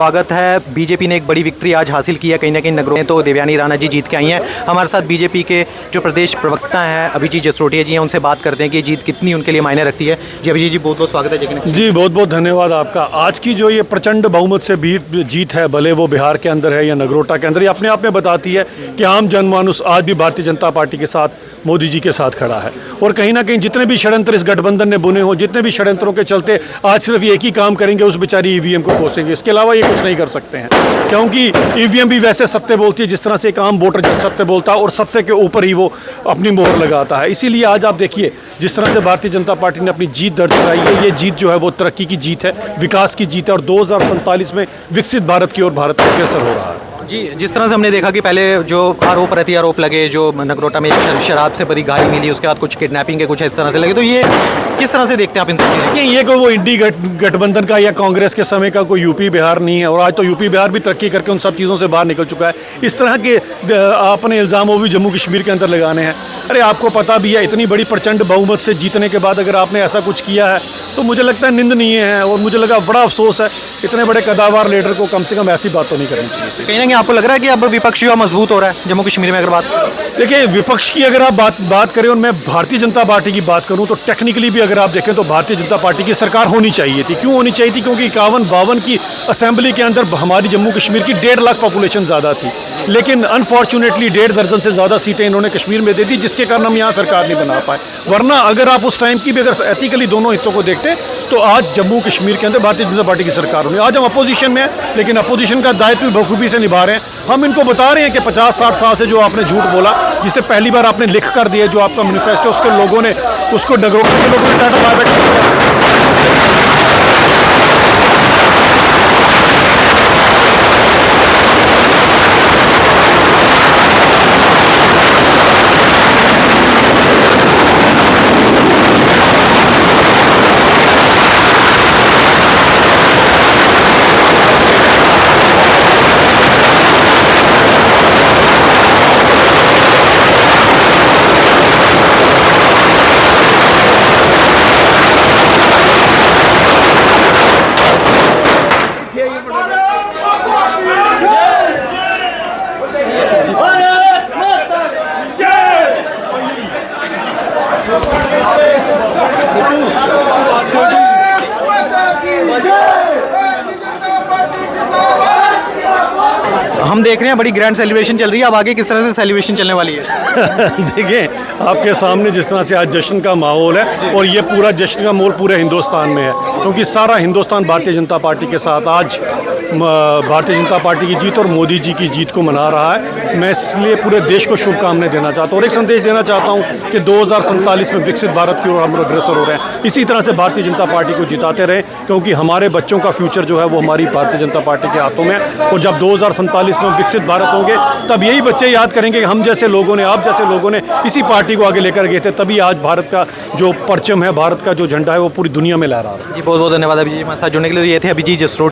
स्वागत है। बीजेपी ने एक बड़ी विक्ट्री आज हासिल की है कहीं ना कहीं नगरों में। तो देवयानी राणा जी जीत के आई हैं। हमारे साथ बीजेपी के जो प्रदेश प्रवक्ता हैं अभिजीत जसरोटिया जी हैं, उनसे बात करते हैं कि जीत कितनी उनके लिए मायने रखती है। जी अभिजीत जी, बहुत बहुत स्वागत है। जी बहुत बहुत धन्यवाद आपका। आज की जो ये प्रचंड बहुमत से जीत है, भले वो बिहार के अंदर है या नगरोटा के अंदर, ये अपने आप में बताती है कि आम जनमानुस आज भी भारतीय जनता पार्टी के साथ, मोदी जी के साथ खड़ा है। और कहीं ना कहीं जितने भी षड्यंत्र इस गठबंधन ने बुने हो, जितने भी षड्यंत्रों के चलते आज सिर्फ एक ही काम करेंगे, उस बेचारी ईवीएम को कोसेंगे। इसके अलावा ये कुछ नहीं कर सकते हैं, क्योंकि ईवीएम भी वैसे सत्य बोलती है जिस तरह से एक आम वोटर जब सत्य बोलता है, और सत्य के ऊपर ही वो अपनी मोहर लगाता है। इसीलिए आज आप देखिए जिस तरह से भारतीय जनता पार्टी ने अपनी जीत दर्ज कराई है, ये जीत जो है वो तरक्की की जीत है, विकास की जीत है, और 2047 में विकसित भारत की ओर भारत अग्रसर हो रहा है। जी, जिस तरह से हमने देखा कि पहले जो आरोप लगे, जो नगरोटा में शराब से भरी गाड़ी मिली, उसके बाद कुछ किडनैपिंग के कुछ इस तरह से लगे, तो ये किस तरह से देखते हैं आप इन सब चीज़ें? ये कोई वो इंडी गठबंधन का या कांग्रेस के समय का कोई यूपी बिहार नहीं है, और आज तो यूपी बिहार भी तरक्की करके उन सब चीज़ों से बाहर निकल चुका है। इस तरह के आपने इल्ज़ाम वो भी जम्मू कश्मीर के अंदर लगाने हैं। अरे आपको पता भी है, इतनी बड़ी प्रचंड बहुमत से जीतने के बाद अगर आपने ऐसा कुछ किया है तो मुझे लगता है निंदनीय है, और मुझे लगा बड़ा अफसोस है। इतने बड़े कदावर लीडर को कम से कम ऐसी बात तो नहीं करनी चाहिए। कहीं ना कहीं आपको लग रहा है कि अब विपक्ष जो मजबूत हो रहा है जम्मू कश्मीर में? अगर बात देखिए, विपक्ष की अगर आप बात करें और मैं भारतीय जनता पार्टी की बात करूं, तो टेक्निकली भी अगर आप देखें तो भारतीय जनता पार्टी की सरकार होनी चाहिए थी। क्यों होनी चाहिए थी? क्योंकि 51-52 की असेंबली के अंदर हमारी जम्मू कश्मीर की 1.5 लाख पॉपुलेशन ज़्यादा थी, लेकिन अनफॉर्चुनेटली 1.5 दर्जन से ज़्यादा सीटें इन्होंने कश्मीर में दे दी, जिसके कारण हम यहाँ सरकार नहीं बना पाए। वरना अगर आप उस टाइम की भी अगर एथिकली दोनों हितों को देखते तो आज जम्मू कश्मीर के अंदर भारतीय जनता पार्टी की सरकार होनी। आज हम अपोजिशन में हैं, लेकिन अपोजिशन का दायित्व भी बखूबी से निभा रहे हैं। हम इनको बता रहे हैं कि 50-60 साल से जो आपने झूठ बोला, जिसे पहली बार आपने लिख कर दिया, जो आपका मैनिफेस्टो, उसके लोगों ने उसको नगरोटा के लोगों ने डाटा बायबैक किया। हम देख रहे हैं बड़ी ग्रैंड सेलिब्रेशन चल रही है। अब आगे किस तरह से सेलिब्रेशन चलने वाली है? देखिए, आपके सामने जिस तरह से आज जश्न का माहौल है, और ये पूरा जश्न का माहौल पूरे हिंदुस्तान में है, क्योंकि सारा हिंदुस्तान भारतीय जनता पार्टी के साथ आज भारतीय जनता पार्टी की जीत और मोदी जी की जीत को मना रहा है। मैं इसलिए पूरे देश को शुभकामनाएं देना चाहता हूँ, और एक संदेश देना चाहता हूँ कि 2047 में विकसित भारत की ओर हम अग्रसर हो रहे हैं। इसी तरह से भारतीय जनता पार्टी को जिताते रहें, क्योंकि हमारे बच्चों का फ्यूचर जो है वो हमारी भारतीय जनता पार्टी के हाथों में है। और जब 2047 में विकसित भारत होंगे, तब यही बच्चे याद करेंगे कि हम जैसे लोगों ने, आप जैसे लोगों ने इसी पार्टी को आगे लेकर गए थे, तभी आज भारत का जो परचम है, भारत का जो झंडा है, वो पूरी दुनिया में लहरा रहा है। जी बहुत बहुत धन्यवाद अभिजीत हमारे साथ जुड़ने के लिए। ये थे अभिजीत जसरोटिया।